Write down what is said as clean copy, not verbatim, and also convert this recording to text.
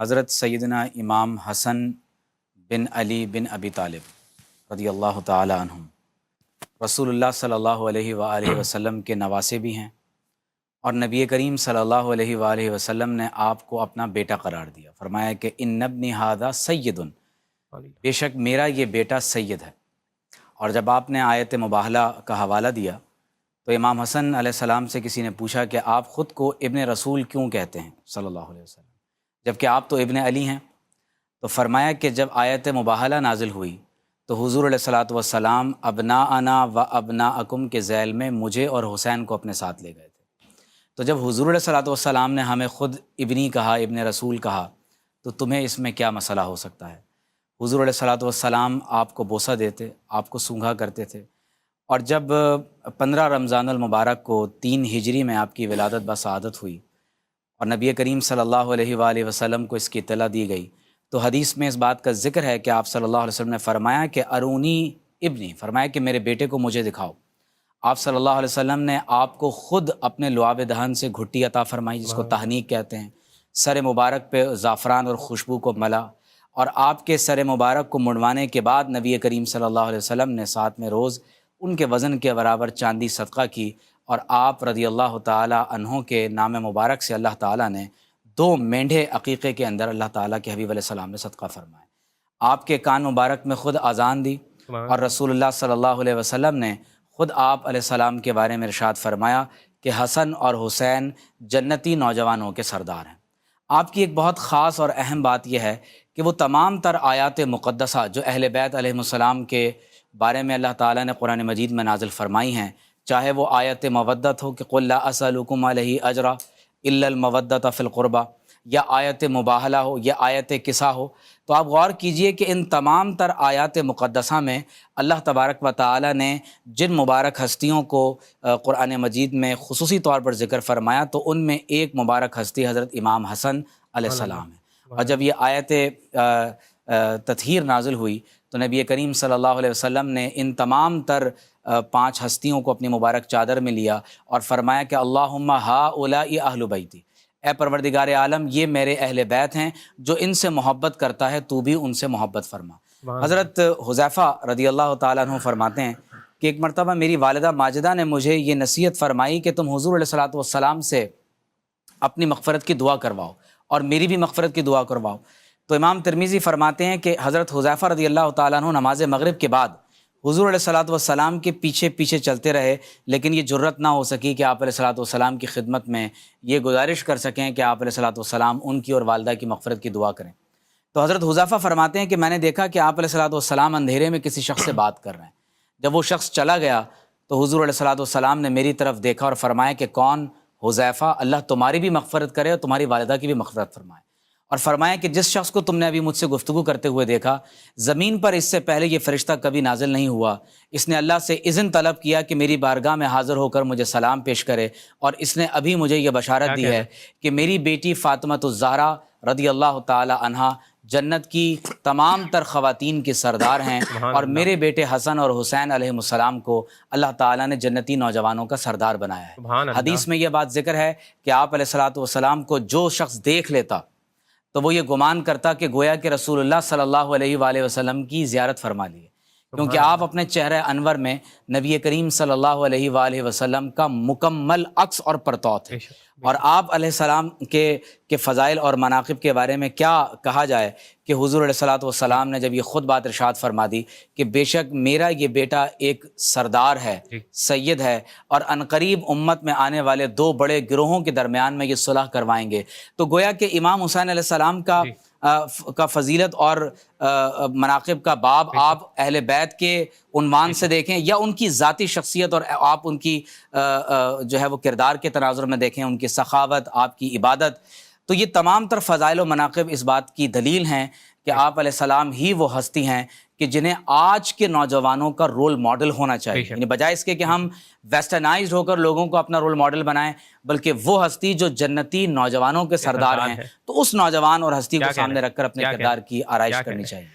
حضرت سیدنا امام حسن بن علی بن ابی طالب رضی اللہ تعالی عنہم رسول اللہ صلی اللہ علیہ وآلہ وسلم کے نواسے بھی ہیں، اور نبی کریم صلی اللہ علیہ وآلہ وسلم نے آپ کو اپنا بیٹا قرار دیا۔ فرمایا کہ ان ابنی ھذا سید، بے شک میرا یہ بیٹا سید ہے۔ اور جب آپ نے آیت مباہلہ کا حوالہ دیا تو امام حسن علیہ السلام سے کسی نے پوچھا کہ آپ خود کو ابن رسول کیوں کہتے ہیں صلی اللہ علیہ وسلم، جبکہ آپ تو ابن علی ہیں؟ تو فرمایا کہ جب آیت مباہلہ نازل ہوئی تو حضور علیہ الصلاۃ والسلام ابناءنا و ابناءکم کے ذیل میں مجھے اور حسین کو اپنے ساتھ لے گئے تھے۔ تو جب حضور علیہ الصلاۃ والسلام نے ہمیں خود ابنی کہا، ابن رسول کہا، تو تمہیں اس میں کیا مسئلہ ہو سکتا ہے؟ حضور علیہ الصلاۃ والسلام آپ کو بوسہ دیتے، آپ کو سونگھا کرتے تھے، اور جب 15 رمضان المبارک کو 3 ہجری میں آپ کی ولادت بسعادت ہوئی اور نبی کریم صلی اللہ علیہ وآلہ وسلم کو اس کی اطلاع دی گئی، تو حدیث میں اس بات کا ذکر ہے کہ آپ صلی اللہ علیہ وسلم نے فرمایا کہ ارونی ابنی، فرمایا کہ میرے بیٹے کو مجھے دکھاؤ۔ آپ صلی اللہ علیہ وسلم نے آپ کو خود اپنے لعاب دہن سے گھٹی عطا فرمائی، جس کو تحنیک کہتے ہیں، سر مبارک پہ زعفران اور خوشبو کو ملا، اور آپ کے سر مبارک کو منڈوانے کے بعد نبی کریم صلی اللہ علیہ وسلم نے 7 روز ان کے وزن کے برابر چاندی صدقہ کی، اور آپ رضی اللہ تعالی عنہ کے نام مبارک سے اللہ تعالیٰ نے 2 مینڈھے عقیقے کے اندر اللہ تعالیٰ کے حبیب علیہ السلام نے صدقہ فرمایا۔ آپ کے کان مبارک میں خود اذان دی، اور رسول اللہ صلی اللہ علیہ وسلم نے خود آپ علیہ السلام کے بارے میں ارشاد فرمایا کہ حسن اور حسین جنتی نوجوانوں کے سردار ہیں۔ آپ کی ایک بہت خاص اور اہم بات یہ ہے کہ وہ تمام تر آیات مقدسہ جو اہل بیت علیہ السلام کے بارے میں اللہ تعالیٰ نے قرآن مجید میں نازل فرمائی ہیں، چاہے وہ آیت مودت ہو کہ قل لا اسألکم علیہ اجرا الا المودۃ فی القربہ، یا آیت مباہلہ ہو، یا آیت کسا ہو، تو آپ غور کیجئے کہ ان تمام تر آیات مقدسہ میں اللہ تبارک و تعالی نے جن مبارک ہستیوں کو قرآن مجید میں خصوصی طور پر ذکر فرمایا، تو ان میں ایک مبارک ہستی حضرت امام حسن علیہ السلام ہے۔ اور جب یہ آیت تطہیر نازل ہوئی تو نبی کریم صلی اللہ علیہ وسلم نے ان تمام تر 5 ہستیوں کو اپنی مبارک چادر میں لیا اور فرمایا کہ اللہم ہؤلاء اہل بیتی، اے پروردگار عالم یہ میرے اہل بیت ہیں، جو ان سے محبت کرتا ہے تو بھی ان سے محبت فرما۔ حضرت حذیفہ رضی اللہ تعالیٰ عنہ فرماتے ہیں کہ ایک مرتبہ میری والدہ ماجدہ نے مجھے یہ نصیحت فرمائی کہ تم حضور علیہ الصلوۃ والسلام سے اپنی مغفرت کی دعا کرواؤ اور میری بھی مغفرت کی دعا کرواؤ۔ تو امام ترمذی فرماتے ہیں کہ حضرت حذیفہ رضی اللہ تعالیٰ عنہ نماز مغرب کے بعد حضور علیہ الصلوۃ والسلام کے پیچھے پیچھے چلتے رہے، لیکن یہ جرت نہ ہو سکی کہ آپ علیہ الصلوۃ والسلام کی خدمت میں یہ گزارش کر سکیں کہ آپ علیہ الصلوۃ والسلام ان کی اور والدہ کی مغفرت کی دعا کریں۔ تو حضرت حذیفہ فرماتے ہیں کہ میں نے دیکھا کہ آپ علیہ الصلوۃ والسلام اندھیرے میں کسی شخص سے بات کر رہے ہیں۔ جب وہ شخص چلا گیا تو حضور علیہ الصلوۃ والسلام نے میری طرف دیکھا اور فرمایا کہ کون؟ حذیفہ، اللہ تمہاری بھی مغفرت کرے اور تمہاری والدہ کی بھی مغفرت فرمائے، اور فرمایا کہ جس شخص کو تم نے ابھی مجھ سے گفتگو کرتے ہوئے دیکھا، زمین پر اس سے پہلے یہ فرشتہ کبھی نازل نہیں ہوا، اس نے اللہ سے اذن طلب کیا کہ میری بارگاہ میں حاضر ہو کر مجھے سلام پیش کرے، اور اس نے ابھی مجھے یہ بشارت دی ہے کہ میری بیٹی فاطمۃ الزہرا رضی اللہ تعالی عنہا جنت کی تمام تر خواتین کی سردار ہیں، اور میرے بیٹے حسن اور حسین علیہ السلام کو اللہ تعالیٰ نے جنتی نوجوانوں کا سردار بنایا ہے۔ حدیث میں یہ بات ذکر ہے کہ آپ علیہ الصلوۃ والسلام کو جو شخص دیکھ لیتا تو وہ یہ گمان کرتا کہ گویا کہ رسول اللہ صلی اللہ علیہ وآلہ وسلم کی زیارت فرما لی ہے، کیونکہ آپ اپنے چہرہ انور میں نبی کریم صلی اللہ علیہ وآلہ وسلم کا مکمل عکس اور پرتو تھے۔ اور آپ علیہ السلام کے فضائل اور مناقب کے بارے میں کیا کہا جائے کہ حضور علیہ الصلوۃ والسلام نے جب یہ خود بات ارشاد فرما دی کہ بے شک میرا یہ بیٹا ایک سردار ہے، سید ہے، اور عنقریب امت میں آنے والے 2 بڑے گروہوں کے درمیان میں یہ صلح کروائیں گے، تو گویا کہ امام حسین علیہ السلام کا فضیلت اور مناقب کا باب آپ اہل بیت کے عنوان سے دیکھیں، یا ان کی ذاتی شخصیت اور آپ ان کی جو ہے وہ کردار کے تناظر میں دیکھیں، ان کی سخاوت، آپ کی عبادت، تو یہ تمام تر فضائل و مناقب اس بات کی دلیل ہیں کہ آپ علیہ السلام ہی وہ ہستی ہیں کہ جنہیں آج کے نوجوانوں کا رول ماڈل ہونا چاہیے، یعنی بجائے اس کے کہ ہم ویسٹرنائزڈ ہو کر لوگوں کو اپنا رول ماڈل بنائیں، بلکہ وہ ہستی جو جنتی نوجوانوں کے سردار ہیں، تو اس نوجوان اور ہستی کو سامنے رکھ کر اپنے کردار کی آرائش کرنی چاہیے۔